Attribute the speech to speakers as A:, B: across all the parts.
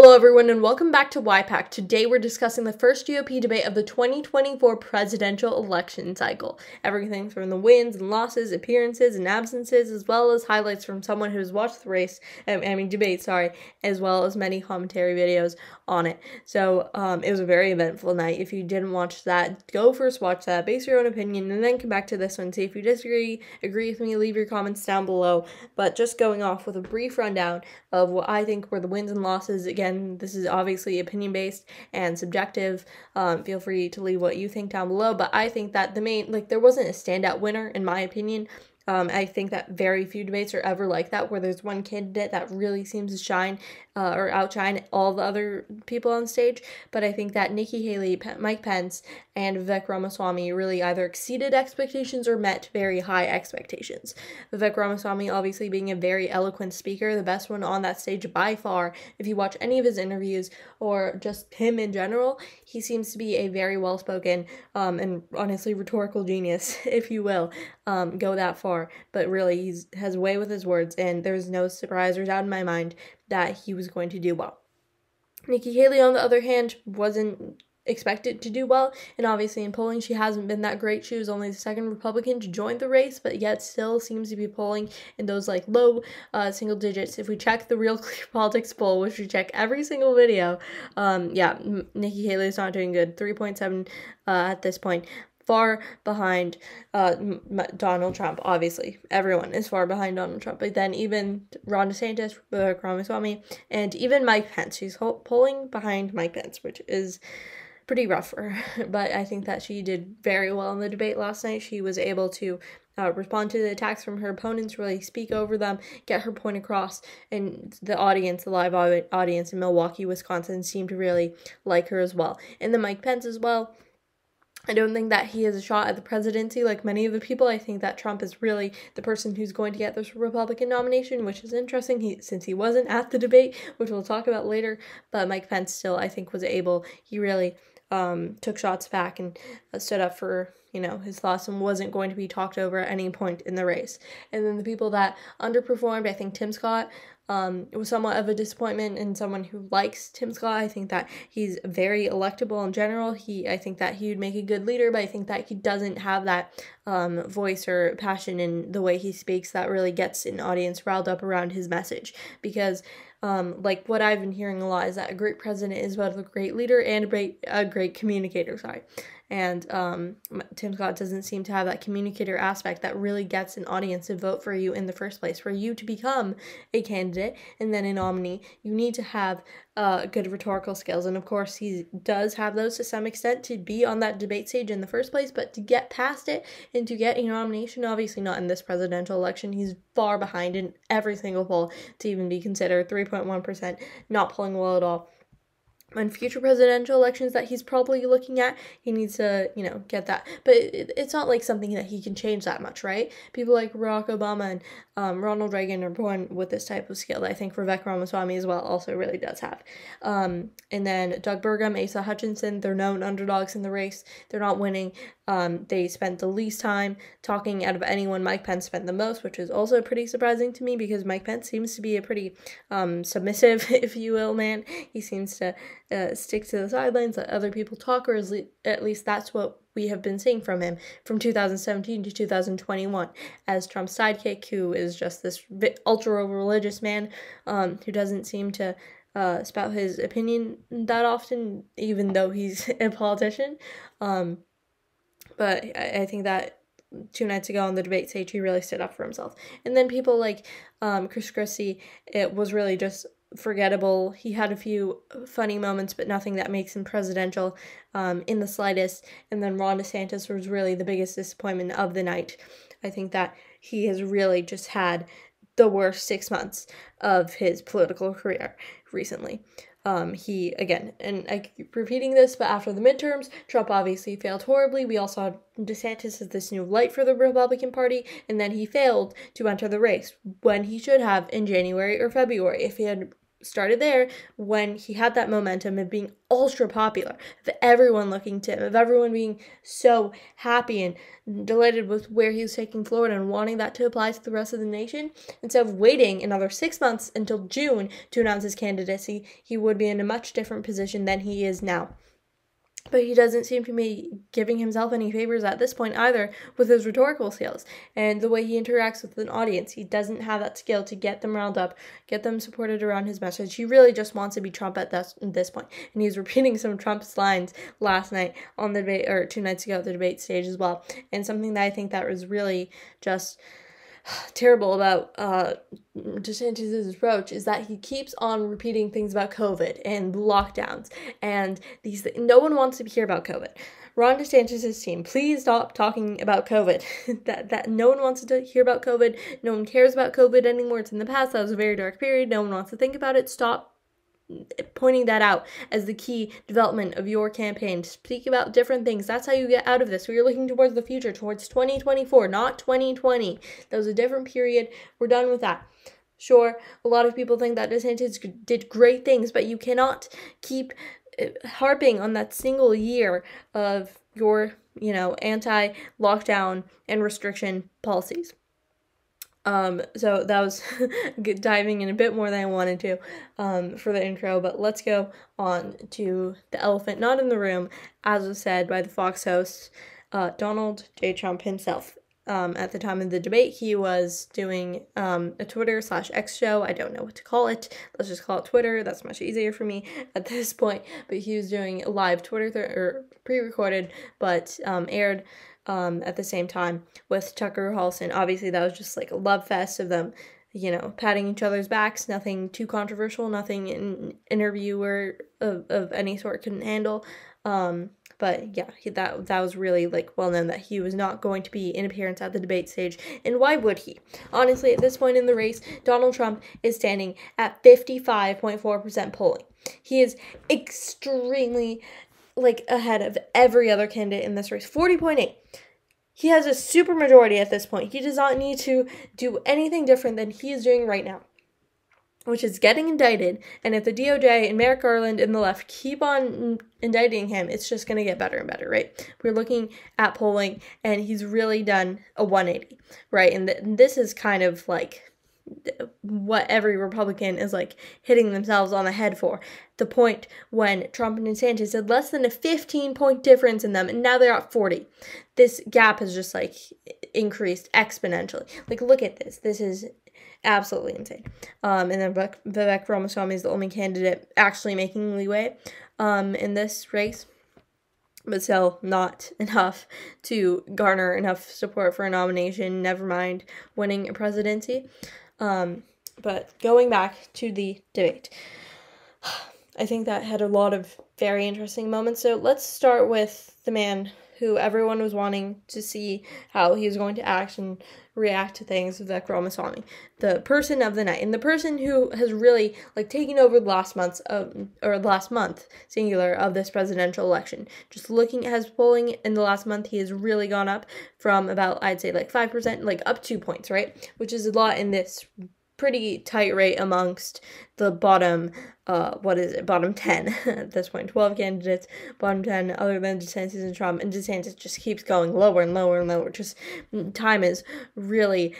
A: Hello everyone and welcome back to YPAC. Today we're discussing the first GOP debate of the 2024 presidential election cycle. Everything from the wins and losses, appearances and absences, as well as highlights from someone who's watched the debate, as well as many commentary videos on it. So it was a very eventful night. If you didn't watch that, go first watch that, base your own opinion, and then come back to this one. See if you disagree, agree with me, leave your comments down below. But just going off with a brief rundown of what I think were the wins and losses. Again, this is obviously opinion-based and subjective. Feel free to leave what you think down below, but I think that there wasn't a standout winner, in my opinion. I think that very few debates are ever like that, where there's one candidate that really seems to shine or outshine all the other people on stage. But I think that Nikki Haley, Mike Pence, and Vivek Ramaswamy really either exceeded expectations or met very high expectations. Vivek Ramaswamy obviously being a very eloquent speaker, the best one on that stage by far. If you watch any of his interviews or just him in general, he seems to be a very well-spoken and honestly rhetorical genius, if you will, go that far. But really, he has a way with his words, and there's no surprise or doubt in my mind that he was going to do well. Nikki Haley, on the other hand, wasn't expected to do well, and obviously in polling she hasn't been that great. She was only the second Republican to join the race, but yet still seems to be polling in those low single digits. If we check the Real Clear Politics poll, which we check every single video, Nikki Haley is not doing good. 3.7 at this point. Far behind Donald Trump, obviously. Everyone is far behind Donald Trump. But then even Ron DeSantis, Ramaswamy, and even Mike Pence. She's polling behind Mike Pence, which is pretty rough for her. But I think that she did very well in the debate last night. She was able to respond to the attacks from her opponents, really speak over them, get her point across, and the live audience in Milwaukee, Wisconsin, seemed to really like her as well. And then Mike Pence as well. I don't think that he has a shot at the presidency like many of the people. I think that Trump is really the person who's going to get this Republican nomination, which is interesting since he wasn't at the debate, which we'll talk about later. But Mike Pence still, I think, was able. He really took shots back and stood up for his thoughts and wasn't going to be talked over at any point in the race. And then the people that underperformed, I think Tim Scott was somewhat of a disappointment, and someone who likes Tim Scott. I think that he's very electable in general. I think that he would make a good leader, but I think that he doesn't have that voice or passion in the way he speaks that really gets an audience riled up around his message. Because what I've been hearing a lot is that a great president is both a great leader and a great communicator, And Tim Scott doesn't seem to have that communicator aspect that really gets an audience to vote for you in the first place. For you to become a candidate and then a nominee, you need to have good rhetorical skills. And of course, he does have those to some extent to be on that debate stage in the first place. But to get past it and to get a nomination, obviously not in this presidential election, he's far behind in every single poll to even be considered. 3.1%, not polling well at all. In future presidential elections that he's probably looking at, he needs to, get that. But it's not like something that he can change that much, right? People like Barack Obama and Ronald Reagan are born with this type of skill that I think Vivek Ramaswamy as well also really does have. And then Doug Burgum, Asa Hutchinson, they're known underdogs in the race. They're not winning. They spent the least time talking out of anyone. Mike Pence spent the most, which is also pretty surprising to me because Mike Pence seems to be a pretty submissive, if you will, man. He seems to stick to the sidelines, let other people talk, or at least that's what we have been seeing from him from 2017 to 2021 as Trump's sidekick, who is just this ultra-religious man who doesn't seem to spout his opinion that often, even though he's a politician. But I think that 2 nights ago on the debate stage, he really stood up for himself. And then people like Chris Christie, it was really just forgettable. He had a few funny moments, but nothing that makes him presidential in the slightest. And then Ron DeSantis was really the biggest disappointment of the night. I think that he has really just had the worst 6 months of his political career recently. He, again, and I keep repeating this, but after the midterms, Trump obviously failed horribly. We all saw DeSantis as this new light for the Republican Party, and then he failed to enter the race when he should have in January or February. If he had started there when he had that momentum of being ultra popular, of everyone looking to him, of everyone being so happy and delighted with where he was taking Florida and wanting that to apply to the rest of the nation. Instead of waiting another 6 months until June to announce his candidacy, he would be in a much different position than he is now. But he doesn't seem to be giving himself any favors at this point either with his rhetorical skills and the way he interacts with an audience. He doesn't have that skill to get them riled up, get them supported around his message. He really just wants to be Trump at this point. And he's repeating some of Trump's lines last night on the debate, or 2 nights ago at the debate stage as well. And something that I think that was really just terrible about DeSantis' approach is that he keeps on repeating things about COVID and lockdowns, and no one wants to hear about COVID. Ron DeSantis' team, please stop talking about COVID. that no one wants to hear about COVID. No one cares about COVID anymore. It's in the past. That was a very dark period. No one wants to think about it. Stop pointing that out as the key development of your campaign. Speak about different things. That's how you get out of this. We are looking towards the future, towards 2024, not 2020. That was a different period. We're done with that. Sure, a lot of people think that DeSantis did great things, but you cannot keep harping on that single year of your, anti-lockdown and restriction policies. So that was diving in a bit more than I wanted to for the intro, but let's go on to the elephant not in the room, as was said by the Fox host, Donald J. Trump himself. At the time of the debate, he was doing a Twitter/X show. I don't know what to call it. Let's just call it Twitter. That's much easier for me at this point. But he was doing a live Twitter, pre-recorded, but aired at the same time with Tucker Carlson. Obviously, that was just like a love fest of them, patting each other's backs. Nothing too controversial. Nothing an interviewer of any sort couldn't handle. But yeah, that was really well known that he was not going to be in appearance at the debate stage. And why would he? Honestly, at this point in the race, Donald Trump is standing at 55.4% polling. He is extremely ahead of every other candidate in this race. 40.8. He has a super majority at this point. He does not need to do anything different than he is doing right now, which is getting indicted. And if the DOJ and Merrick Garland and the left keep on indicting him, it's just going to get better and better, right? We're looking at polling, and he's really done a 180, right? And this is kind of what every Republican is hitting themselves on the head for. The point when Trump and DeSantis had less than a 15-point difference in them, and now they're at 40. This gap has just increased exponentially. Look at this. This is absolutely insane. And then Vivek Ramaswamy is the only candidate actually making leeway in this race, but still not enough to garner enough support for a nomination, never mind winning a presidency. But going back to the debate, I think that had a lot of very interesting moments. So let's start with the man who everyone was wanting to see how he was going to act and react to things, Vivek Ramaswamy, the person of the night, and the person who has really taken over the last month singular of this presidential election. Just looking at his polling in the last month, he has really gone up from about, I'd say 5%, up 2 points, right? Which is a lot in this pretty tight rate amongst the bottom 10 at this point. 12 candidates, bottom 10, other than DeSantis and Trump, and DeSantis just keeps going lower and lower and lower. Just time is really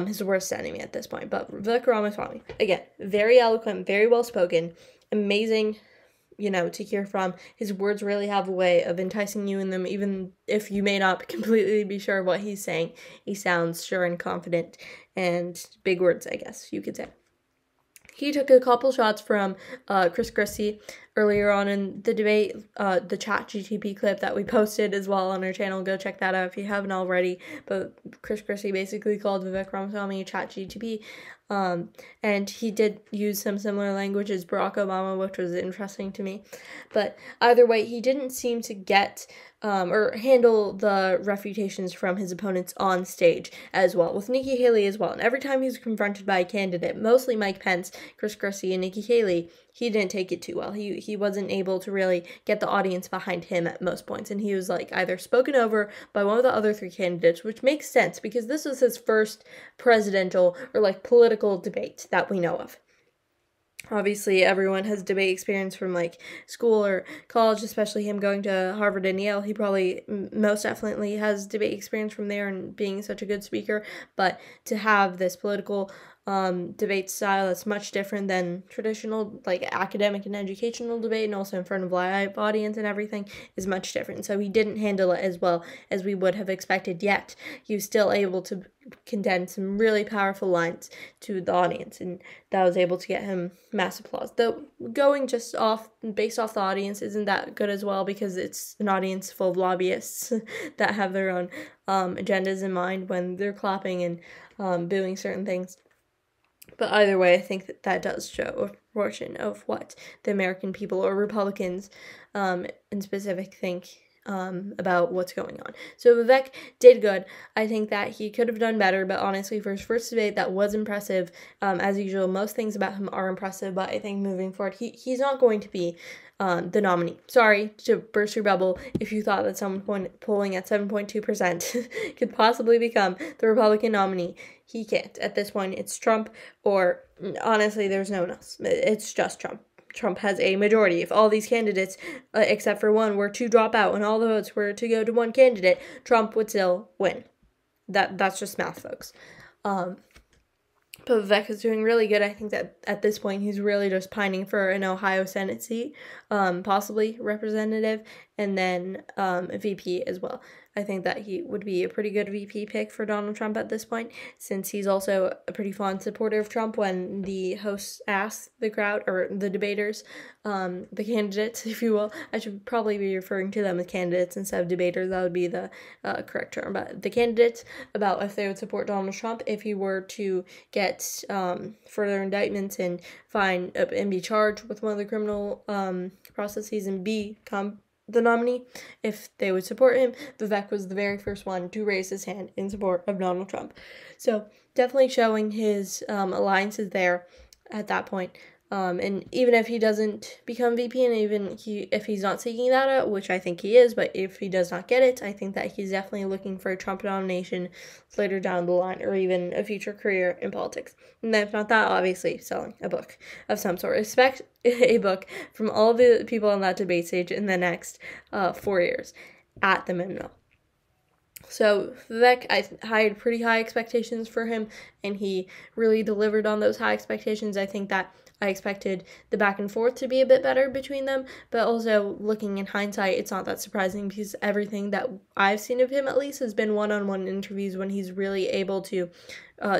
A: his worst enemy at this point. But Vivek Ramaswamy, again, very eloquent, very well spoken, amazing, to hear from. His words really have a way of enticing you in them, even if you may not completely be sure what he's saying. He sounds sure and confident, and big words, I guess you could say. He took a couple shots from Chris Christie earlier on in the debate, the ChatGTP clip that we posted as well on our channel. Go check that out if you haven't already. But Chris Christie basically called Vivek Ramaswamy ChatGTP. And he did use some similar language as Barack Obama, which was interesting to me. But either way, he didn't seem to get or handle the refutations from his opponents on stage as well, with Nikki Haley as well. And every time he was confronted by a candidate, mostly Mike Pence, Chris Christie, and Nikki Haley, he didn't take it too well. He wasn't able to really get the audience behind him at most points, and he was either spoken over by one of the other three candidates, which makes sense because this was his first presidential or political debate that we know of. Obviously, everyone has debate experience from like school or college, especially him going to Harvard and Yale. He probably most definitely has debate experience from there and being such a good speaker. But to have this political debate style that's much different than traditional like academic and educational debate, and also in front of live audience and everything, is much different. So he didn't handle it as well as we would have expected, yet he was still able to condense some really powerful lines to the audience, and that was able to get him mass applause. Though going just based off the audience isn't that good as well, because it's an audience full of lobbyists that have their own agendas in mind when they're clapping and booing certain things. But either way, I think that does show a portion of what the American people, or Republicans in specific, think about what's going on. So Vivek did good. I think that he could have done better, but honestly, for his first debate, that was impressive. As usual, most things about him are impressive, but I think moving forward, he's not going to be the nominee. Sorry to burst your bubble if you thought that someone polling at 7.2% could possibly become the Republican nominee. He can't. At this point, it's Trump, or honestly, there's no one else. It's just Trump. Trump has a majority. If all these candidates, except for one, were to drop out and all the votes were to go to one candidate, Trump would still win. That's just math, folks. But Vivek is doing really good. I think that at this point he's really just pining for an Ohio Senate seat, possibly representative, and then a VP as well. I think that he would be a pretty good VP pick for Donald Trump at this point, since he's also a pretty fond supporter of Trump. When the hosts ask the crowd, or the debaters, the candidates, if you will, I should probably be referring to them as candidates instead of debaters, that would be the correct term, but the candidates, about if they would support Donald Trump if he were to get further indictments and and be charged with one of the criminal processes and become the nominee, if they would support him. Vivek was the very first one to raise his hand in support of Donald Trump. So definitely showing his alliances there at that point. And even if he doesn't become VP, and if he's not seeking that out, which I think he is, but if he does not get it, I think that he's definitely looking for a Trump nomination later down the line, or even a future career in politics. And if not that, obviously selling a book of some sort. Expect a book from all the people on that debate stage in the next 4 years, at the minimum. So Vivek, I had pretty high expectations for him, and he really delivered on those high expectations. I think that I expected the back and forth to be a bit better between them, but also looking in hindsight, it's not that surprising, because everything that I've seen of him, at least, has been one-on-one interviews when he's really able to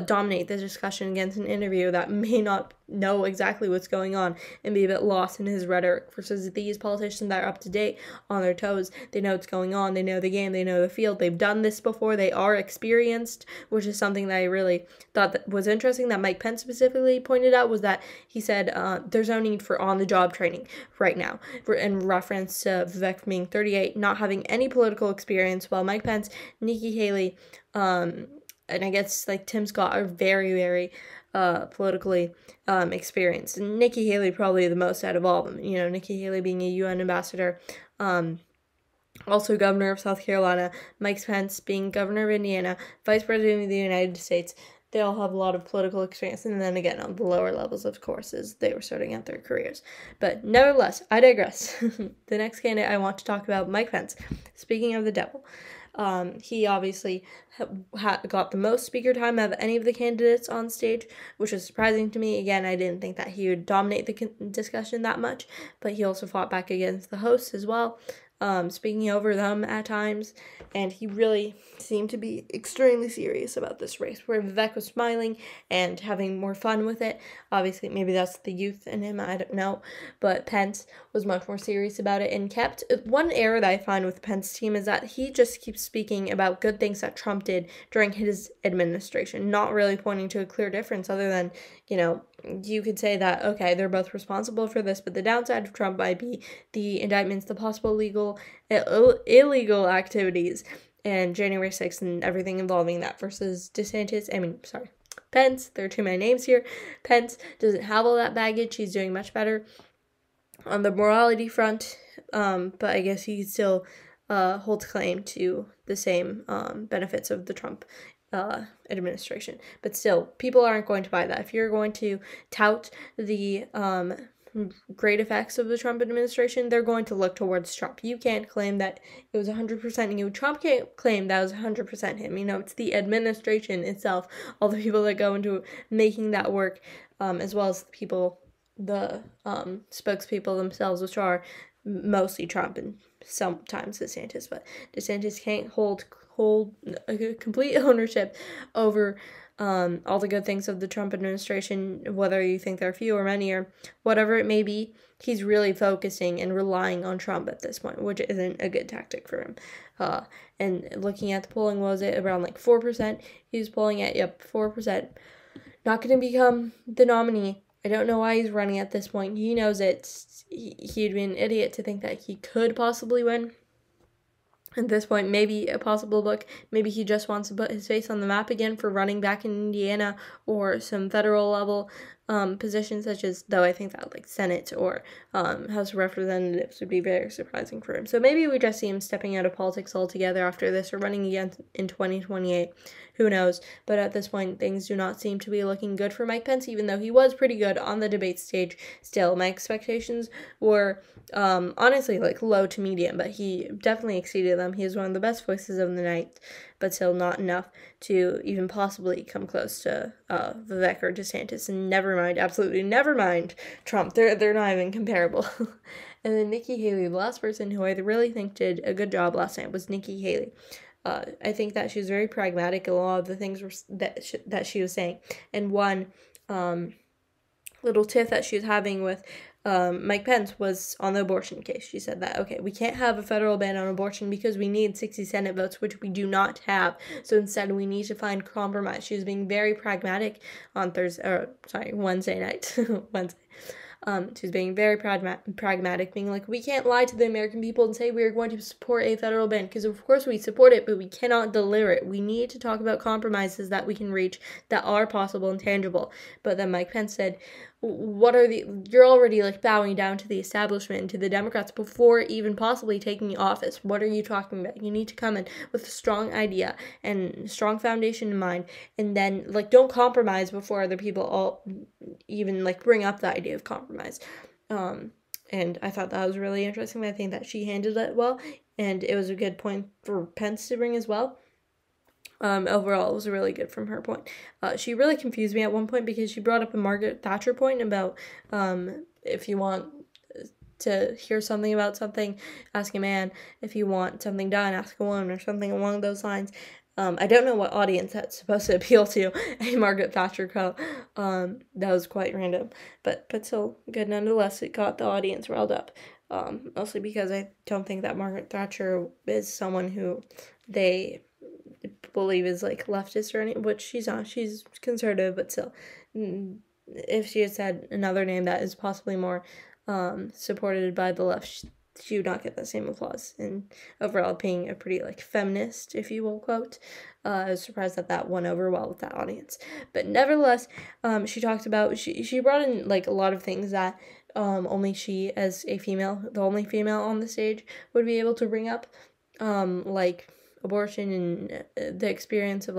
A: dominate the discussion against an interviewer that may not know exactly what's going on and be a bit lost in his rhetoric, versus these politicians that are up to date, on their toes. They know what's going on, they know the game, they know the field, they've done this before, they are experienced, which is something that I really thought that was interesting that Mike Pence specifically pointed out, was that he said there's no need for on-the-job training right now, in reference to Vivek being 38, not having any political experience, while Mike Pence, Nikki Haley, and I guess like Tim Scott are very, very politically experienced. And Nikki Haley probably the most out of all of them. You know, Nikki Haley being a UN ambassador, also governor of South Carolina, Mike Pence being governor of Indiana, vice president of the United States. They all have a lot of political experience, and then again on the lower levels, of course, as they were starting out their careers. But nevertheless, I digress. The next candidate I want to talk about, Mike Pence. Speaking of the devil, he obviously got the most speaker time of any of the candidates on stage, which was surprising to me. Again, I didn't think that he would dominate the discussion that much, but he also fought back against the hosts as well, speaking over them at times, and he really seemed to be extremely serious about this race, where Vivek was smiling and having more fun with it. Obviously, maybe that's the youth in him, I don't know, but Pence was much more serious about it, and kept, one error that I find with the Pence team is that he just keeps speaking about good things that Trump did during his administration, not really pointing to a clear difference, other than, you know, you could say that, okay, they're both responsible for this, but the downside of Trump might be the indictments, the possible illegal activities, and January 6th and everything involving that, versus Pence, there are too many names here. Pence doesn't have all that baggage. He's doing much better on the morality front, but I guess he still holds claim to the same benefits of the Trump administration. But still, people aren't going to buy that. If you're going to tout the great effects of the Trump administration, they're going to look towards Trump. You can't claim that it was 100% you. Trump can't claim that was 100% him. It's the administration itself, all the people that go into making that work, as well as the spokespeople themselves, which are mostly Trump and sometimes DeSantis. But DeSantis can't hold a complete ownership over all the good things of the Trump administration, whether you think there are few or many or whatever it may be. He's really focusing and relying on Trump at this point, which isn't a good tactic for him. And looking at the polling, was it around 4%? He was polling at, 4%. Not going to become the nominee. I don't know why he's running at this point. He knows he'd be an idiot to think that he could possibly win. At this point, maybe a possible book. Maybe he just wants to put his face on the map again for running back in Indiana or some federal level positions, such as, though I think that Senate or House of Representatives would be very surprising for him. So maybe we just see him stepping out of politics altogether after this or running again in 2028. Who knows? But at this point, things do not seem to be looking good for Mike Pence, even though he was pretty good on the debate stage. Still, my expectations were honestly low to medium, but he definitely exceeded them. He is one of the best voices of the night, but still not enough to even possibly come close to Vivek or DeSantis, and absolutely never mind Trump. They're not even comparable. And then Nikki Haley, the last person who I really think did a good job last night was Nikki Haley. I think that she was very pragmatic in a lot of the things that she was saying. And one little tiff that she was having with Mike Pence was on the abortion case. She said that, okay, we can't have a federal ban on abortion because we need 60 Senate votes, which we do not have. So instead, we need to find compromise. She was being very pragmatic on Wednesday night. Wednesday. She was being very pragmatic, being like, we can't lie to the American people and say we are going to support a federal ban, because of course we support it, but we cannot deliver it. We need to talk about compromises that we can reach that are possible and tangible. But then Mike Pence said, you're already bowing down to the establishment and to the Democrats before even possibly taking office. What are you talking about? You need to come in with a strong idea and a strong foundation in mind, and then don't compromise before other people all even bring up the idea of compromise. And I thought that was really interesting. I think that she handled it well, and it was a good point for Pence to bring as well. Overall, it was really good from her point. She really confused me at one point because she brought up a Margaret Thatcher point about if you want to hear something about something, ask a man. If you want something done, ask a woman, or something along those lines. I don't know what audience that's supposed to appeal to, a Margaret Thatcher quote. That was quite random, but still good nonetheless. It got the audience riled up, mostly because I don't think that Margaret Thatcher is someone who they believe is leftist or anything, which she's not. She's conservative, but still, if she had said another name that is possibly more supported by the left, she would not get the same applause. And overall, being a pretty feminist, if you will quote, I was surprised that won over well with that audience. But nevertheless, she talked about she brought in a lot of things that only she, as a female, the only female on the stage, would be able to bring up, like abortion and the experience of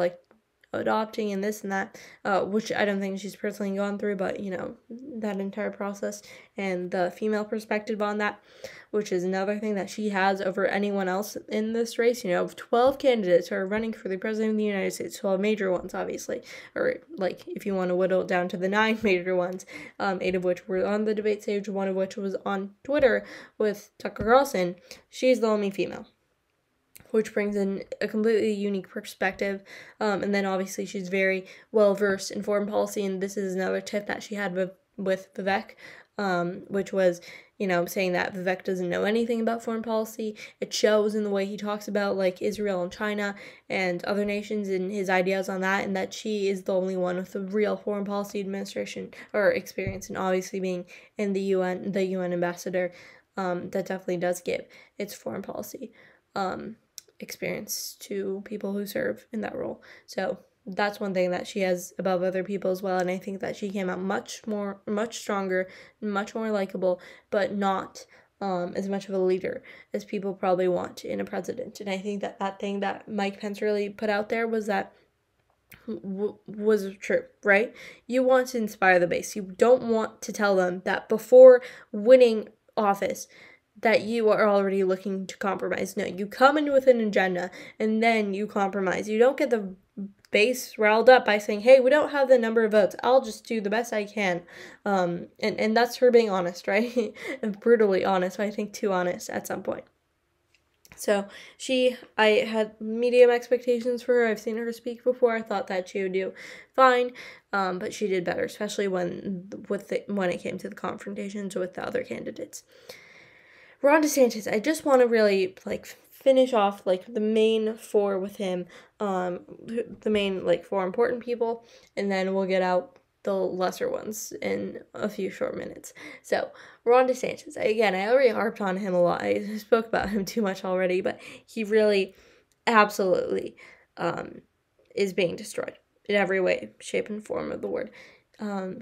A: adopting and this and that, which I don't think she's personally gone through, but that entire process and the female perspective on that, which is another thing that she has over anyone else in this race. 12 candidates who are running for the president of the United States, 12 major ones, obviously, or if you want to whittle it down to the 9 major ones, 8 of which were on the debate stage, 1 of which was on Twitter with Tucker Carlson. She's the only female, which brings in a completely unique perspective. And then obviously she's very well versed in foreign policy, and this is another tip that she had with Vivek, which was, saying that Vivek doesn't know anything about foreign policy. It shows in the way he talks about Israel and China and other nations and his ideas on that, and that she is the only one with a real foreign policy administration or experience, and obviously being in the UN ambassador, that definitely does give its foreign policy experience to people who serve in that role. So that's one thing that she has above other people as well, and I think that she came out much stronger, much more likable, but not as much of a leader as people probably want in a president. And I think that thing that Mike Pence really put out there was that was true, right? You want to inspire the base. You don't want to tell them that before winning office that you are already looking to compromise. No, you come in with an agenda and then you compromise. You don't get the base riled up by saying, hey, we don't have the number of votes. I'll just do the best I can. And that's her being honest, right? Brutally honest, I think too honest at some point. So I had medium expectations for her. I've seen her speak before. I thought that she would do fine, but she did better, especially when it came to the confrontations with the other candidates. Ron DeSantis, I just want to really finish off the main four with him, the main four important people, and then we'll get out the lesser ones in a few short minutes. So, Ron DeSantis, again, I already harped on him a lot. I spoke about him too much already, but he really absolutely is being destroyed in every way, shape, and form of the word.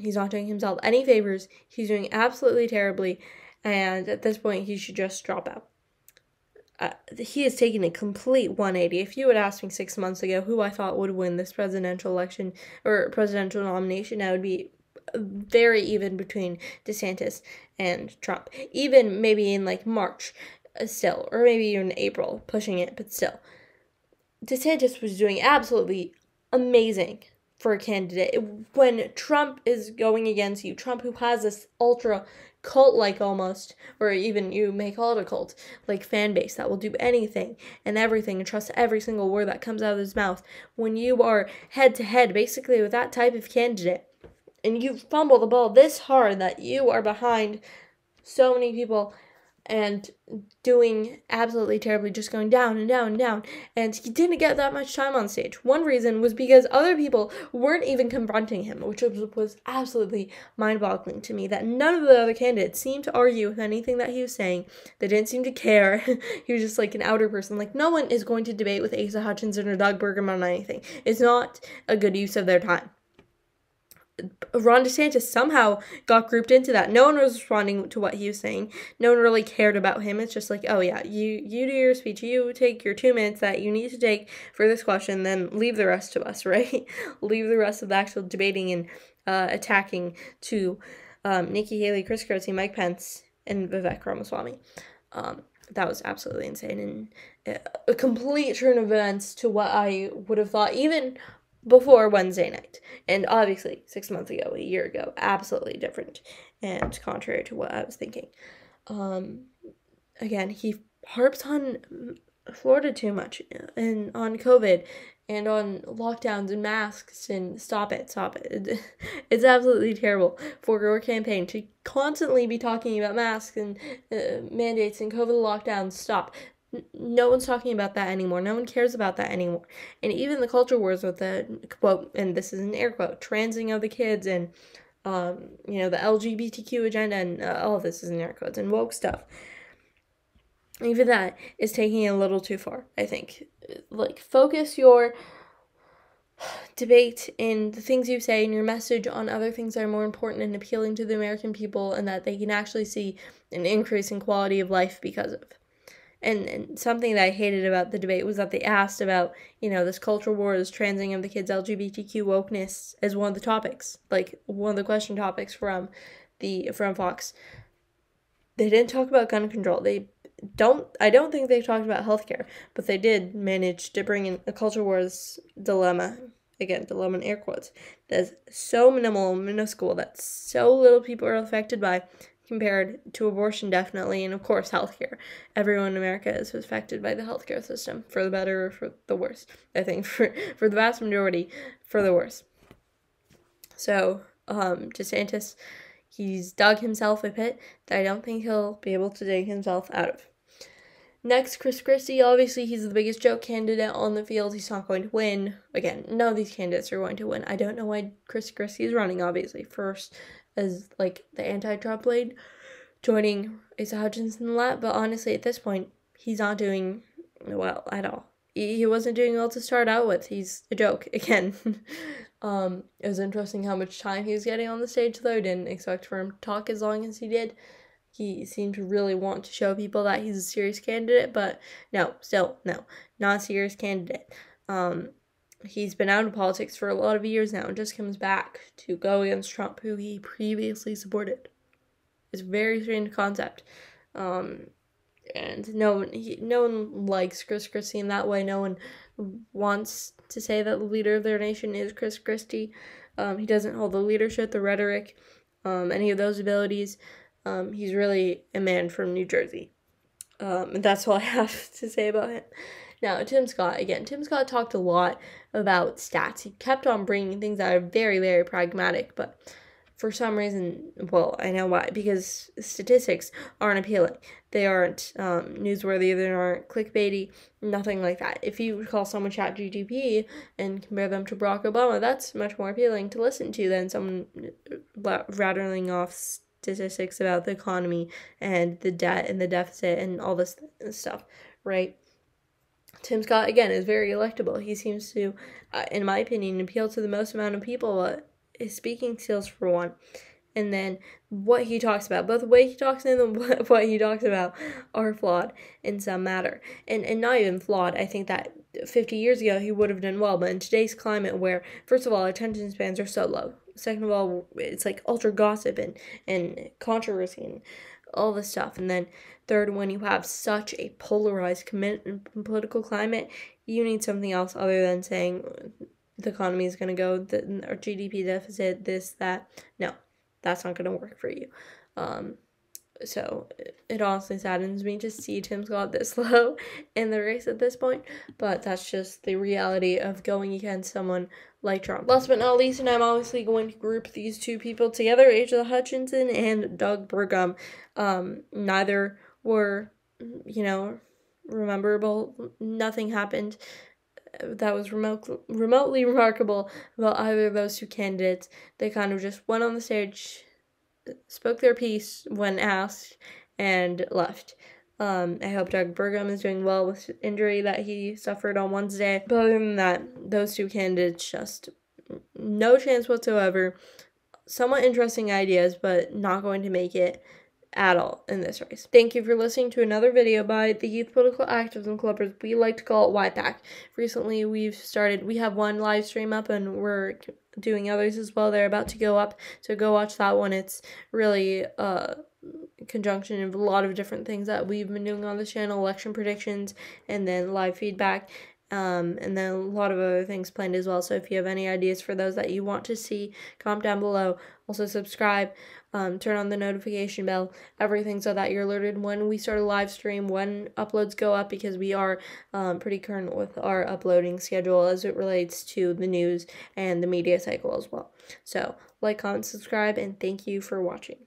A: He's not doing himself any favors. He's doing absolutely terribly, and at this point, he should just drop out. He has taken a complete 180. If you had asked me 6 months ago who I thought would win this presidential election or presidential nomination, I would be very even between DeSantis and Trump. Even maybe in March still, or maybe even April, pushing it, but still. DeSantis was doing absolutely amazing for a candidate. When Trump is going against you, Trump who has this ultra cult-like almost, or even you may call it a cult, fan base that will do anything and everything and trust every single word that comes out of his mouth. When you are head-to-head basically with that type of candidate, and you fumble the ball this hard that you are behind so many people and doing absolutely terribly, just going down and down and down, and he didn't get that much time on stage. One reason was because other people weren't even confronting him, which was absolutely mind-boggling to me, that none of the other candidates seemed to argue with anything that he was saying. They didn't seem to care. He was just an outer person. No one is going to debate with Asa Hutchinson or Doug Burgum on anything. It's not a good use of their time. Ron DeSantis somehow got grouped into that. No one was responding to what he was saying. No one really cared about him. It's just oh yeah, you do your speech. You take your 2 minutes that you need to take for this question, then leave the rest to us, right? Leave the rest of the actual debating and attacking to Nikki Haley, Chris Christie, Mike Pence, and Vivek Ramaswamy. That was absolutely insane and a complete turn of events to what I would have thought even before Wednesday night. And obviously, 6 months ago, a year ago, absolutely different and contrary to what I was thinking. Again, he harps on Florida too much and on COVID and on lockdowns and masks and stop it. It's absolutely terrible for your campaign to constantly be talking about masks and mandates and COVID lockdowns. Stop. No one's talking about that anymore. No one cares about that anymore. And even the culture wars with the quote, and this is an air quote, transing of the kids and, the LGBTQ agenda and all of this is in air quotes and woke stuff. Even that is taking it a little too far, I think. Focus your debate in the things you say and your message on other things that are more important and appealing to the American people and that they can actually see an increase in quality of life because of. And something that I hated about the debate was that they asked about, this cultural war, this transing of the kids, LGBTQ wokeness as one of the topics, one of the question topics from Fox. They didn't talk about gun control. I don't think they talked about healthcare, but they did manage to bring in a culture wars dilemma. Again, dilemma in air quotes. That's so minuscule, that so little people are affected by, compared to abortion, definitely, and of course healthcare. Everyone in America is affected by the healthcare system, for the better or for the worse. I think for the vast majority, for the worse. So, DeSantis, he's dug himself a pit that I don't think he'll be able to dig himself out of. Next, Chris Christie. Obviously, he's the biggest joke candidate on the field. He's not going to win. Again, none of these candidates are going to win. I don't know why Chris Christie is running, obviously. First, as the anti-Trump lead, joining Asa Hutchinson a lot, but honestly at this point he's not doing well at all. He wasn't doing well to start out with. He's a joke again. It was interesting how much time he was getting on the stage though. I didn't expect for him to talk as long as he did. he seemed to really want to show people that he's a serious candidate, but no, still, no, not a serious candidate. He's been out of politics for a lot of years now and just comes back to go against Trump, who he previously supported. It's a very strange concept. And no one likes Chris Christie in that way. No one wants to say that the leader of their nation is Chris Christie. He doesn't hold the leadership, the rhetoric, any of those abilities. He's really a man from New Jersey. And that's all I have to say about him. Now, Tim Scott, again, Tim Scott talked a lot about stats. He kept on bringing things that are very, very pragmatic, but for some reason, well, I know why, because statistics aren't appealing. They aren't newsworthy, they aren't clickbaity, nothing like that. If you call someone ChatGPT and compare them to Barack Obama, that's much more appealing to listen to than someone rattling off statistics about the economy and the debt and the deficit and all this stuff, right? Tim Scott, again, is very electable. He seems to, in my opinion, appeal to the most amount of people. His speaking skills, for one, and then what he talks about, both the way he talks and what he talks about are flawed in some matter. And not even flawed. I think that 50 years ago he would have done well, but in today's climate where, first of all, attention spans are so low. Second of all, it's like ultra gossip and controversy and all this stuff. And then third, when you have such a polarized political climate, you need something else other than saying the economy is going to go, our GDP deficit, this, that. No, that's not going to work for you. So it honestly saddens me to see Tim Scott this low in the race at this point, but that's just the reality of going against someone like Trump. Last but not least, and I'm obviously going to group these two people together, Asa Hutchinson and Doug Burgum. Neither were, rememberable. Nothing happened that was remotely remarkable about either of those two candidates. They kind of just went on the stage, spoke their piece when asked, and left. I hope Doug Burgum is doing well with the injury that he suffered on Wednesday. But other than that, those two candidates, just no chance whatsoever. Somewhat interesting ideas, but not going to make it at all in this race. Thank you for listening to another video by the Youth Political Activism Club, as we like to call it, YPAC. Recently, we have one live stream up, and we're doing others as well. They're about to go up, so go watch that one. It's really a conjunction of a lot of different things that we've been doing on the channel, election predictions, and then live feedback. And then a lot of other things planned as well. So if you have any ideas for those that you want to see, comment down below. Also subscribe, turn on the notification bell, everything, so that you're alerted when we start a live stream, when uploads go up, because we are pretty current with our uploading schedule as it relates to the news and the media cycle as well. So like, comment, subscribe, and thank you for watching.